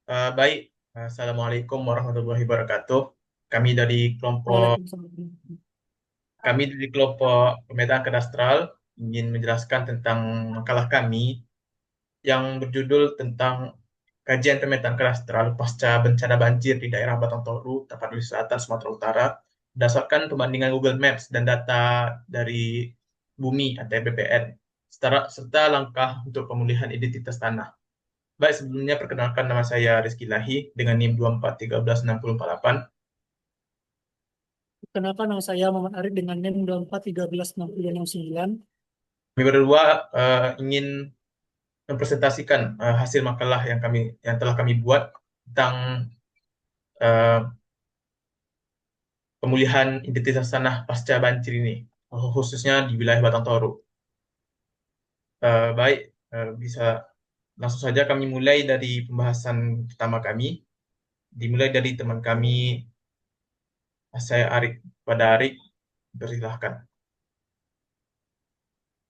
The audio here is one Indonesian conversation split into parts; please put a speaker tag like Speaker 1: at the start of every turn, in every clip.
Speaker 1: Baik, Assalamualaikum warahmatullahi wabarakatuh. Kami dari kelompok
Speaker 2: Waalaikumsalam.
Speaker 1: kami dari kelompok pemetaan kadastral ingin menjelaskan tentang makalah kami yang berjudul tentang kajian pemetaan kadastral pasca bencana banjir di daerah Batang Toru, Tapanuli Selatan, Sumatera Utara, berdasarkan pembandingan Google Maps dan data dari Bumi atau BPN, serta langkah untuk pemulihan identitas tanah. Baik, sebelumnya perkenalkan nama saya Rizky Lahi dengan NIM 24136048.
Speaker 2: Kenapa nama saya Muhammad Arif dengan NIM 24136069?
Speaker 1: Kami berdua ingin mempresentasikan hasil makalah yang telah kami buat tentang eh, pemulihan identitas tanah pasca banjir ini, khususnya di wilayah Batang Toru. Baik, bisa langsung saja kami mulai dari pembahasan pertama kami, dimulai dari teman kami, saya Arik. Pada Arik, persilahkan.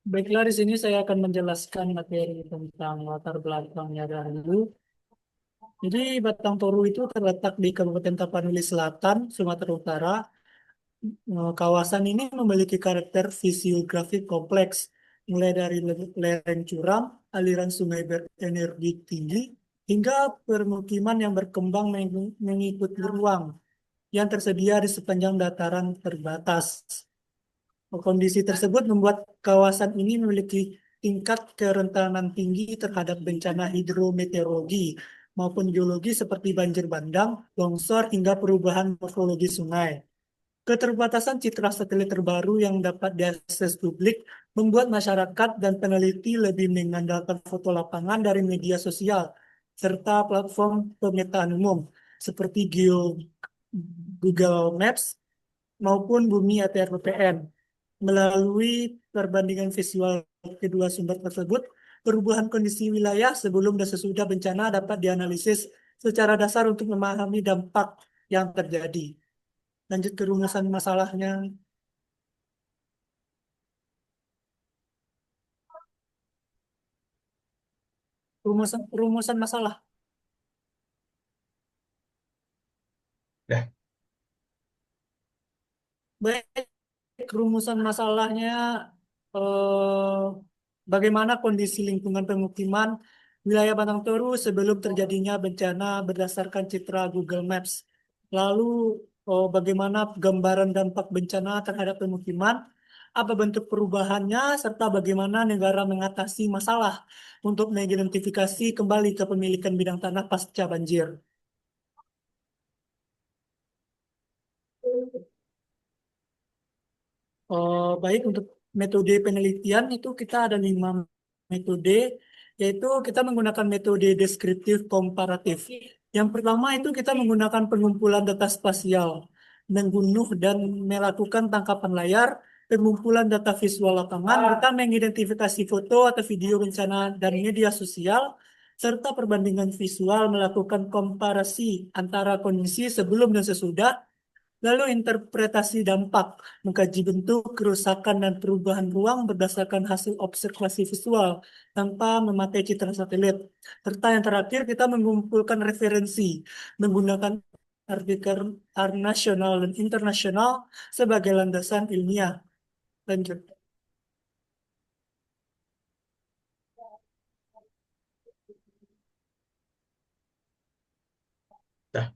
Speaker 2: Baiklah, di sini saya akan menjelaskan materi tentang latar belakangnya dahulu. Jadi, Batang Toru itu terletak di Kabupaten Tapanuli Selatan, Sumatera Utara. Kawasan ini memiliki karakter fisiografi kompleks, mulai dari lereng curam, aliran sungai berenergi tinggi, hingga permukiman yang berkembang mengikuti ruang yang tersedia di sepanjang dataran terbatas. Kondisi tersebut membuat kawasan ini memiliki tingkat kerentanan tinggi terhadap bencana hidrometeorologi maupun geologi seperti banjir bandang, longsor, hingga perubahan morfologi sungai. Keterbatasan citra satelit terbaru yang dapat diakses publik membuat masyarakat dan peneliti lebih mengandalkan foto lapangan dari media sosial serta platform pemetaan umum seperti Google Maps maupun Bumi ATR BPN. Melalui perbandingan visual kedua sumber tersebut, perubahan kondisi wilayah sebelum dan sesudah bencana dapat dianalisis secara dasar untuk memahami dampak yang terjadi. Lanjut ke rumusan masalahnya. Rumusan masalah.
Speaker 1: Dah.
Speaker 2: Baik, rumusan masalahnya eh, bagaimana kondisi lingkungan pemukiman wilayah Batang Toru sebelum terjadinya bencana berdasarkan citra Google Maps. Lalu bagaimana gambaran dampak bencana terhadap pemukiman, apa bentuk perubahannya, serta bagaimana negara mengatasi masalah untuk mengidentifikasi kembali kepemilikan bidang tanah pasca banjir. Baik, untuk metode penelitian itu kita ada 5 metode, yaitu kita menggunakan metode deskriptif komparatif. Yang pertama itu kita menggunakan pengumpulan data spasial, membunuh dan melakukan tangkapan layar, pengumpulan data visual lapangan, kita mengidentifikasi foto atau video bencana dan media sosial, serta perbandingan visual melakukan komparasi antara kondisi sebelum dan sesudah. Lalu interpretasi dampak, mengkaji bentuk, kerusakan, dan perubahan ruang berdasarkan hasil observasi visual tanpa memakai citra satelit. Serta yang terakhir, kita mengumpulkan referensi menggunakan artikel nasional dan internasional sebagai landasan ilmiah. Lanjut.
Speaker 1: Dah.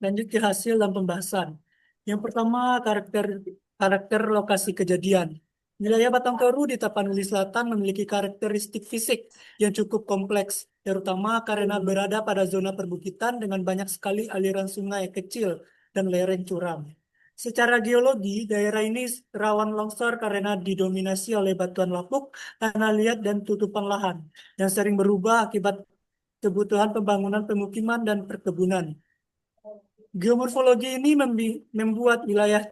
Speaker 2: Lanjut ke hasil dan pembahasan. Yang pertama, karakter karakter lokasi kejadian. Wilayah Batang Toru di Tapanuli Selatan memiliki karakteristik fisik yang cukup kompleks, terutama karena berada pada zona perbukitan dengan banyak sekali aliran sungai kecil dan lereng curam. Secara geologi, daerah ini rawan longsor karena didominasi oleh batuan lapuk, tanah liat, dan tutupan lahan yang sering berubah akibat kebutuhan pembangunan pemukiman dan perkebunan. Geomorfologi ini membuat wilayah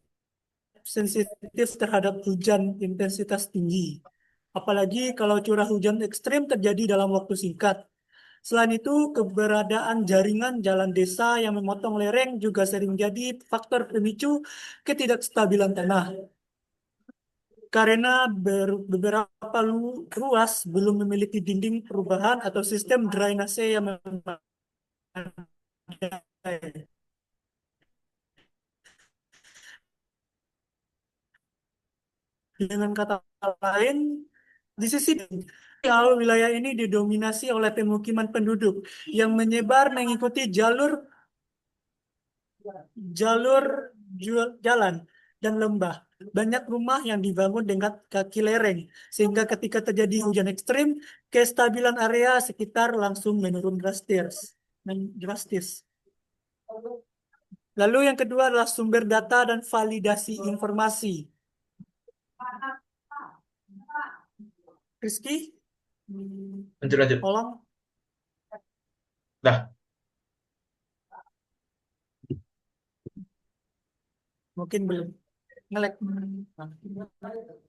Speaker 2: sensitif terhadap hujan intensitas tinggi. Apalagi kalau curah hujan ekstrim terjadi dalam waktu singkat. Selain itu, keberadaan jaringan jalan desa yang memotong lereng juga sering jadi faktor pemicu ketidakstabilan tanah. karena beberapa ruas belum memiliki dinding perubahan atau sistem drainase yang memadai. Dengan kata lain, di sisi wilayah ini didominasi oleh pemukiman penduduk yang menyebar mengikuti jalur jalur jalan dan lembah. Banyak rumah yang dibangun dengan kaki lereng, sehingga ketika terjadi hujan ekstrim, kestabilan area sekitar langsung menurun drastis. Drastis. Lalu yang kedua adalah sumber data dan validasi informasi. Rizky,
Speaker 1: Lanjut, lanjut.
Speaker 2: tolong.
Speaker 1: Dah,
Speaker 2: Mungkin belum. Ngelek.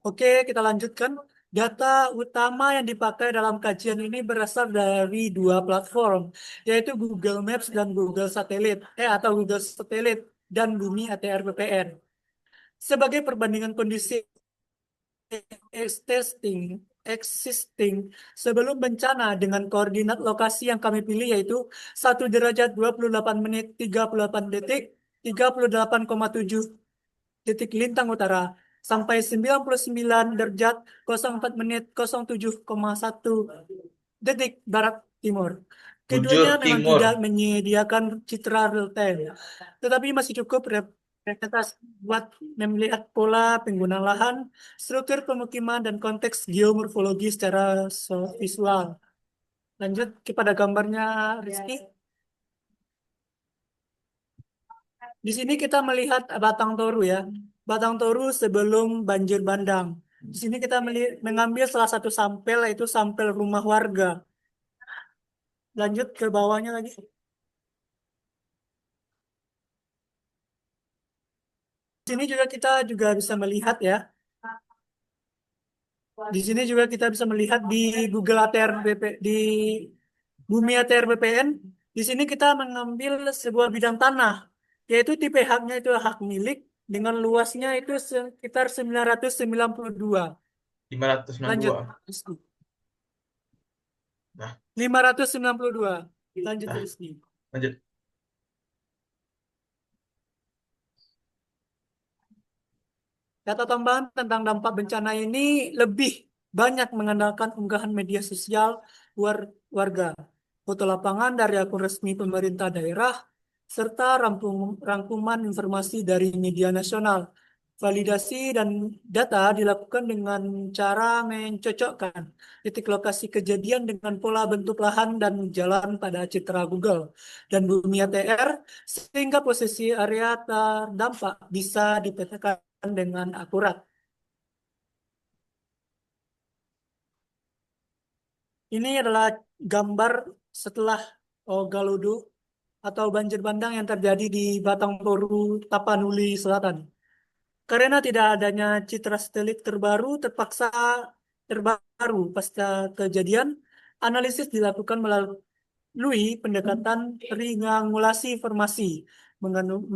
Speaker 2: Oke, kita lanjutkan. Data utama yang dipakai dalam kajian ini berasal dari dua platform, yaitu Google Maps dan Google Satelit, atau Google Satelit dan Bumi ATR BPN. Sebagai perbandingan kondisi existing sebelum bencana dengan koordinat lokasi yang kami pilih yaitu 1 derajat 28 menit 38 detik 38,7 detik lintang utara sampai 99 derajat 04 menit 07,1 detik barat timur.
Speaker 1: bujur
Speaker 2: Keduanya memang
Speaker 1: timur.
Speaker 2: tidak menyediakan citra real time, tetapi masih cukup representasi buat melihat pola penggunaan lahan, struktur pemukiman, dan konteks geomorfologi secara visual. Lanjut kepada gambarnya, Rizky. Di sini kita melihat Batang Toru ya. Batang Toru sebelum banjir bandang. Di sini kita mengambil salah satu sampel yaitu sampel rumah warga. Lanjut ke bawahnya lagi. Di sini juga kita juga bisa melihat ya. Di sini juga kita bisa melihat di Google ATR BP di Bumi ATR BPN. Di sini kita mengambil sebuah bidang tanah, yaitu tipe haknya itu hak milik dengan luasnya itu sekitar 992. Lanjut.
Speaker 1: 592.
Speaker 2: Rizky.
Speaker 1: Nah,
Speaker 2: 592. Lanjut
Speaker 1: nah,
Speaker 2: Rizky.
Speaker 1: lanjut.
Speaker 2: Data tambahan tentang dampak bencana ini lebih banyak mengandalkan unggahan media sosial warga, foto lapangan dari akun resmi pemerintah daerah, serta rangkuman informasi dari media nasional. Validasi dan data dilakukan dengan cara mencocokkan titik lokasi kejadian dengan pola bentuk lahan dan jalan pada citra Google dan Bumi ATR, sehingga posisi area terdampak bisa dipetakan dengan akurat. Ini adalah gambar setelah Galudu atau banjir bandang yang terjadi di Batang Toru, Tapanuli Selatan. Karena tidak adanya citra satelit terbaru pasca kejadian, analisis dilakukan melalui pendekatan triangulasi informasi,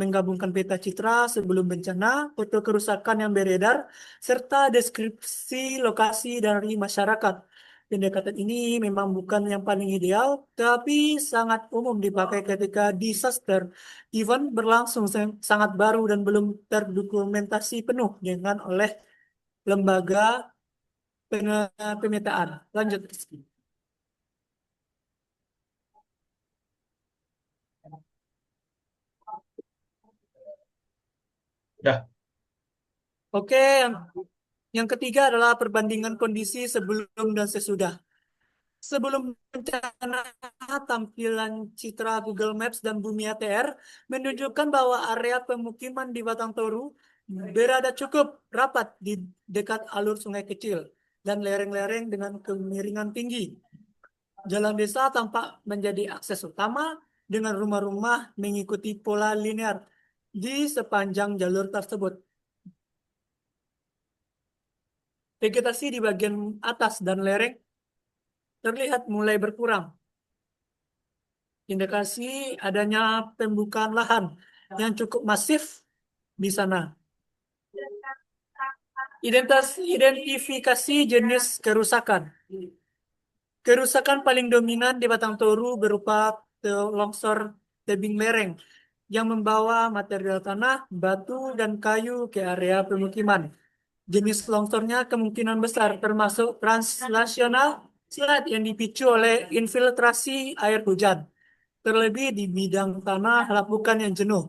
Speaker 2: menggabungkan peta citra sebelum bencana, foto kerusakan yang beredar, serta deskripsi lokasi dari masyarakat. Pendekatan ini memang bukan yang paling ideal, tapi sangat umum dipakai ketika disaster event berlangsung sangat baru dan belum terdokumentasi penuh dengan oleh lembaga pemetaan. Lanjut, Rizky.
Speaker 1: Udah.
Speaker 2: Oke, yang ketiga adalah perbandingan kondisi sebelum dan sesudah. Sebelum bencana, tampilan citra Google Maps dan Bumi ATR menunjukkan bahwa area pemukiman di Batang Toru berada cukup rapat di dekat alur sungai kecil dan lereng-lereng dengan kemiringan tinggi. Jalan desa tampak menjadi akses utama dengan rumah-rumah mengikuti pola linear di sepanjang jalur tersebut. Vegetasi di bagian atas dan lereng terlihat mulai berkurang, indikasi adanya pembukaan lahan yang cukup masif di sana. Identifikasi jenis kerusakan. Kerusakan paling dominan di Batang Toru berupa longsor tebing lereng yang membawa material tanah, batu, dan kayu ke area pemukiman. Jenis longsornya kemungkinan besar termasuk translational slide yang dipicu oleh infiltrasi air hujan, terlebih di bidang tanah lapukan yang jenuh.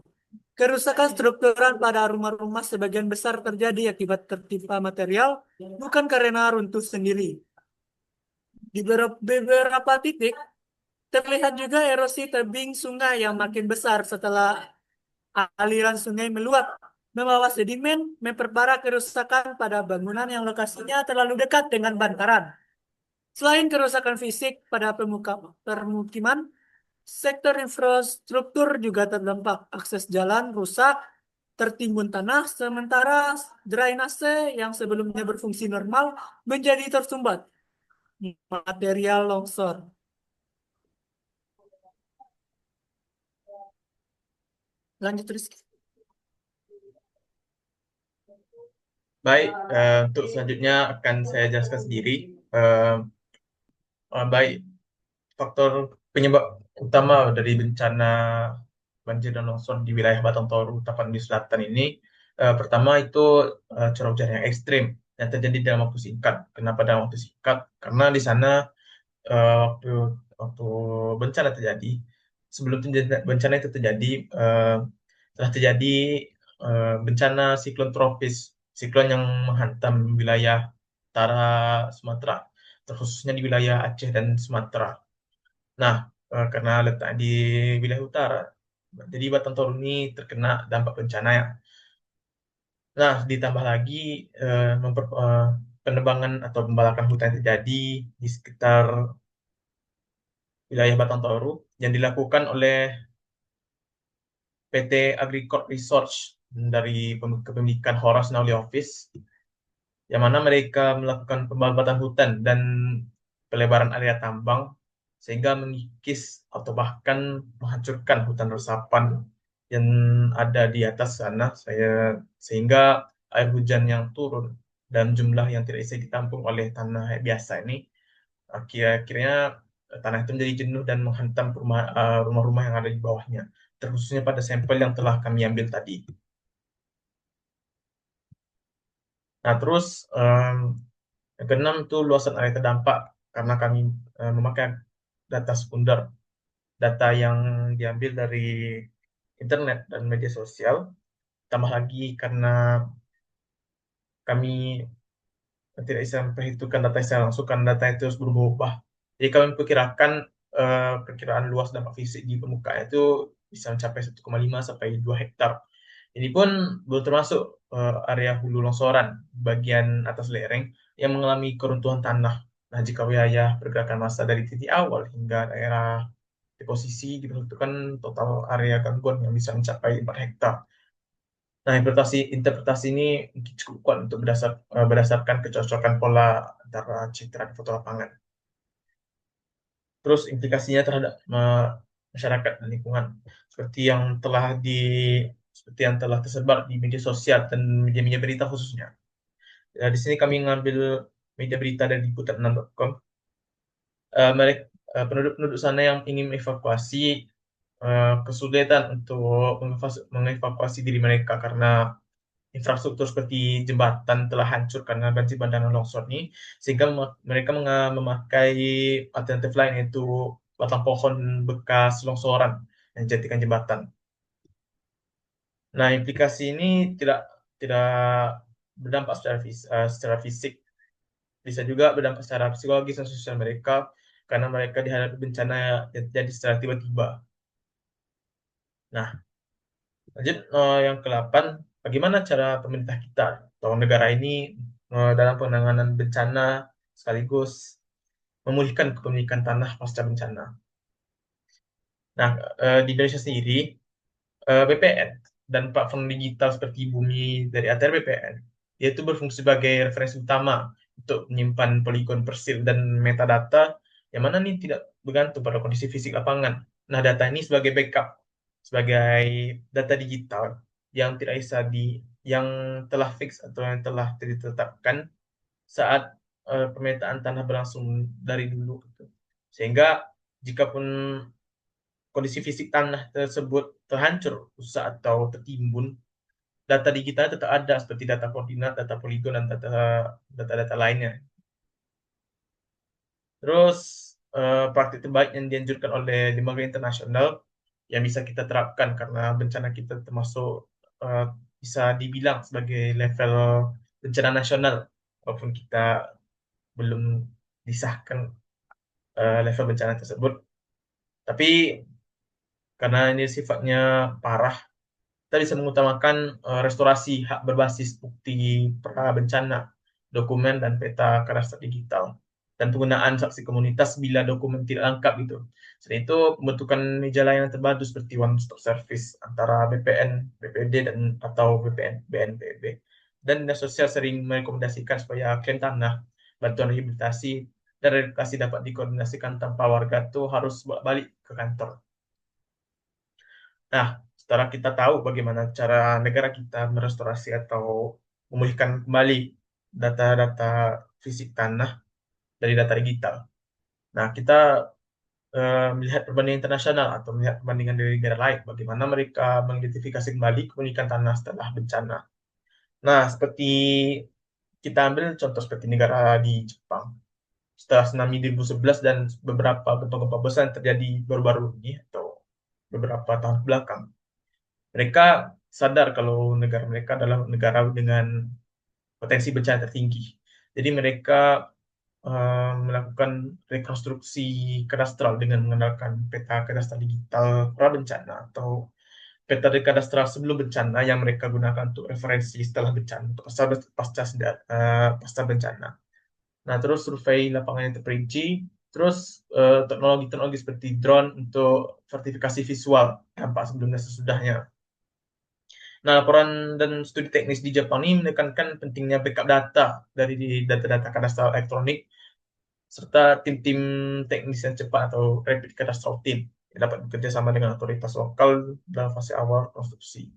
Speaker 2: Kerusakan struktural pada rumah-rumah sebagian besar terjadi akibat tertimpa material, bukan karena runtuh sendiri. Di beberapa titik, terlihat juga erosi tebing sungai yang makin besar setelah aliran sungai meluap, membawa sedimen, memperparah kerusakan pada bangunan yang lokasinya terlalu dekat dengan bantaran. Selain kerusakan fisik pada permukiman, sektor infrastruktur juga terdampak. Akses jalan rusak, tertimbun tanah, sementara drainase yang sebelumnya berfungsi normal menjadi tersumbat. Material longsor. Lanjut, Rizky.
Speaker 1: Baik, untuk selanjutnya akan saya jelaskan sendiri. Eh, Baik, faktor penyebab utama dari bencana banjir dan longsor di wilayah Batang Toru, Tapanuli Selatan ini, pertama itu curah hujan yang ekstrim yang terjadi dalam waktu singkat. Kenapa dalam waktu singkat? Karena di sana waktu waktu bencana terjadi, sebelum bencana itu terjadi, telah terjadi bencana siklon tropis, siklon yang menghantam wilayah utara Sumatera, terkhususnya di wilayah Aceh dan Sumatera. Nah, karena letak di wilayah utara, jadi Batang Toru ini terkena dampak bencana ya. Nah, ditambah lagi penebangan atau pembalakan hutan yang terjadi di sekitar wilayah Batang Toru yang dilakukan oleh PT Agricort Research dari kepemilikan Horace Nauli Office, yang mana mereka melakukan pembabatan hutan dan pelebaran area tambang sehingga mengikis atau bahkan menghancurkan hutan resapan yang ada di atas sana, sehingga air hujan yang turun dan jumlah yang tidak bisa ditampung oleh tanah biasa ini, akhirnya tanah itu menjadi jenuh dan menghantam rumah-rumah yang ada di bawahnya, terkhususnya pada sampel yang telah kami ambil tadi. Nah, terus yang keenam itu luasan area terdampak, karena kami memakai data sekunder, data yang diambil dari internet dan media sosial. Tambah lagi karena kami tidak bisa memperhitungkan data secara langsung, karena data itu terus berubah. Jadi kami perkirakan perkiraan luas dampak fisik di permukaan itu bisa mencapai 1,5 sampai 2 hektar. Ini pun belum termasuk area hulu longsoran bagian atas lereng yang mengalami keruntuhan tanah. Nah, jika wilayah pergerakan massa dari titik awal hingga daerah deposisi diperhitungkan, total area gangguan yang bisa mencapai 4 hektar. Nah, interpretasi ini mungkin cukup kuat untuk berdasarkan kecocokan pola antara citra dan foto lapangan. Terus implikasinya terhadap masyarakat dan lingkungan, seperti yang telah di seperti yang telah tersebar di media sosial dan media-media berita khususnya. Di sini kami mengambil media berita dari liputan6.com. Mereka penduduk-penduduk sana yang ingin mengevakuasi kesulitan untuk mengevakuasi diri mereka karena infrastruktur seperti jembatan telah hancur karena banjir bandang dan longsor ini, sehingga mereka memakai alternatif lain, yaitu batang pohon bekas longsoran yang dijadikan jembatan. Nah, implikasi ini tidak tidak berdampak secara fisik, bisa juga berdampak secara psikologis dan sosial mereka, karena mereka dihadapi bencana yang terjadi secara tiba-tiba. Nah, lanjut yang ke-8, bagaimana cara pemerintah kita atau negara ini dalam penanganan bencana sekaligus memulihkan kepemilikan tanah pasca bencana. Nah, di Indonesia sendiri, BPN dan platform digital seperti Bumi dari ATR BPN, yaitu berfungsi sebagai referensi utama untuk menyimpan poligon persil dan metadata yang mana ini tidak bergantung pada kondisi fisik lapangan. Nah, data ini sebagai backup, sebagai data digital yang tidak bisa yang telah fix atau yang telah ditetapkan saat pemetaan tanah berlangsung dari dulu gitu. Sehingga jikapun kondisi fisik tanah tersebut terhancur, rusak atau tertimbun, data digital tetap ada seperti data koordinat, data poligon, dan data-data lainnya. Terus praktik terbaik yang dianjurkan oleh lembaga internasional yang bisa kita terapkan karena bencana kita termasuk eh, bisa dibilang sebagai level bencana nasional, walaupun kita belum disahkan level bencana tersebut. Tapi karena ini sifatnya parah, kita bisa mengutamakan restorasi hak berbasis bukti pra bencana, dokumen dan peta kadastrar digital, dan penggunaan saksi komunitas bila dokumen tidak lengkap gitu. Selain itu, pembentukan meja layanan terpadu seperti one stop service antara BPN, BPD dan atau BPN, BNPB. Dan dinas sosial sering merekomendasikan supaya klaim tanah, bantuan rehabilitasi, dan relokasi dapat dikoordinasikan tanpa warga tuh harus balik ke kantor. Nah, setelah kita tahu bagaimana cara negara kita merestorasi atau memulihkan kembali data-data fisik tanah dari data digital. Nah, kita melihat perbandingan internasional atau melihat perbandingan dari negara lain, bagaimana mereka mengidentifikasi kembali kepemilikan tanah setelah bencana. Nah, seperti kita ambil contoh seperti negara di Jepang. Setelah tsunami 2011 dan beberapa gempa-gempa besar yang terjadi baru-baru ini atau beberapa tahun belakang, mereka sadar kalau negara mereka adalah negara dengan potensi bencana tertinggi. Jadi mereka melakukan rekonstruksi kadastral dengan mengandalkan peta kadastral digital pra bencana atau peta kadastral sebelum bencana yang mereka gunakan untuk referensi setelah bencana, untuk pasca bencana. Nah, terus survei lapangan yang terperinci, terus teknologi-teknologi seperti drone untuk sertifikasi visual dampak sebelum dan sesudahnya. Nah, laporan dan studi teknis di Jepang ini menekankan pentingnya backup data dari data-data kadastral elektronik serta tim-tim teknis yang cepat atau rapid cadastral team yang dapat bekerja sama dengan otoritas lokal dalam fase awal konstruksi.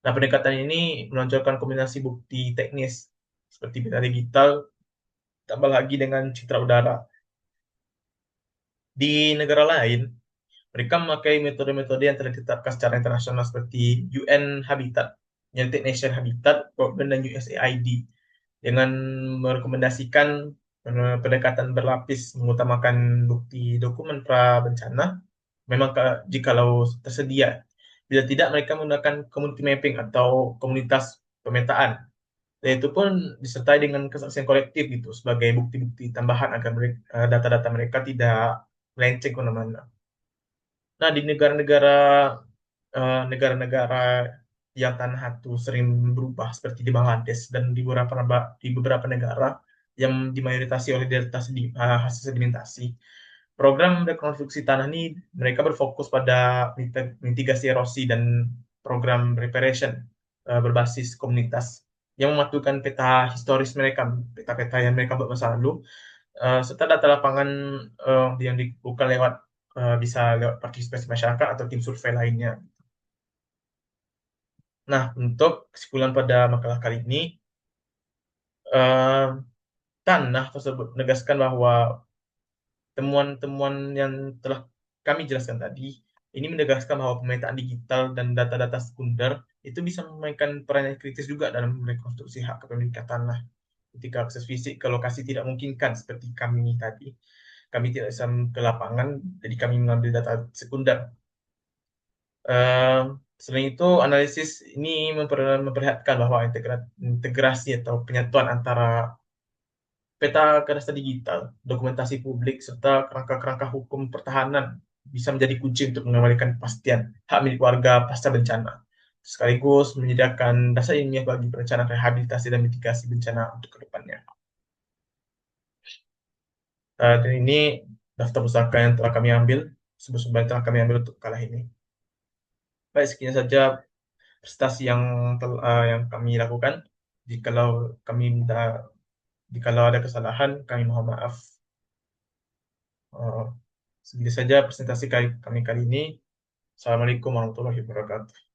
Speaker 1: Nah, pendekatan ini menonjolkan kombinasi bukti teknis seperti peta digital, tambah lagi dengan citra udara. Di negara lain, mereka memakai metode-metode yang telah ditetapkan secara internasional seperti UN Habitat, United Nations Habitat, Broadband, dan USAID dengan merekomendasikan pendekatan berlapis mengutamakan bukti dokumen pra bencana memang jikalau tersedia. Bila tidak, mereka menggunakan community mapping atau komunitas pemetaan. Dan itu pun disertai dengan kesaksian kolektif gitu sebagai bukti-bukti tambahan agar data-data mereka tidak melenceng kemana-mana. Nah, di negara-negara yang tanah itu sering berubah seperti di Bangladesh dan di beberapa negara yang dimayoritasi oleh hasil sedimentasi. Program rekonstruksi tanah ini mereka berfokus pada mitigasi erosi dan program reparation berbasis komunitas yang mematukan peta historis mereka, peta-peta yang mereka buat masa lalu, serta data lapangan yang dikumpulkan bisa lewat partisipasi masyarakat atau tim survei lainnya. Nah, untuk kesimpulan pada makalah kali ini, eh, Tanah tersebut menegaskan bahwa temuan-temuan yang telah kami jelaskan tadi, ini menegaskan bahwa pemetaan digital dan data-data sekunder itu bisa memainkan peran yang kritis juga dalam rekonstruksi hak kepemilikan tanah. Ketika akses fisik ke lokasi tidak memungkinkan seperti kami tadi, kami tidak bisa ke lapangan, jadi kami mengambil data sekunder. Eh, Selain itu, analisis ini memperlihatkan bahwa integrasi atau penyatuan antara peta kadastrar digital, dokumentasi publik, serta kerangka-kerangka hukum pertahanan bisa menjadi kunci untuk mengembalikan kepastian hak milik warga pasca bencana, sekaligus menyediakan dasar ilmiah bagi perencanaan rehabilitasi dan mitigasi bencana untuk kedepannya. Dan ini daftar pusaka yang telah kami ambil, sumber-sumber yang telah kami ambil untuk kalah ini. Baik, sekian saja prestasi yang kami lakukan. Jikalau kami minta, jikalau ada kesalahan, kami mohon maaf. Uh, Segitu saja presentasi kami kali ini. Assalamualaikum warahmatullahi wabarakatuh.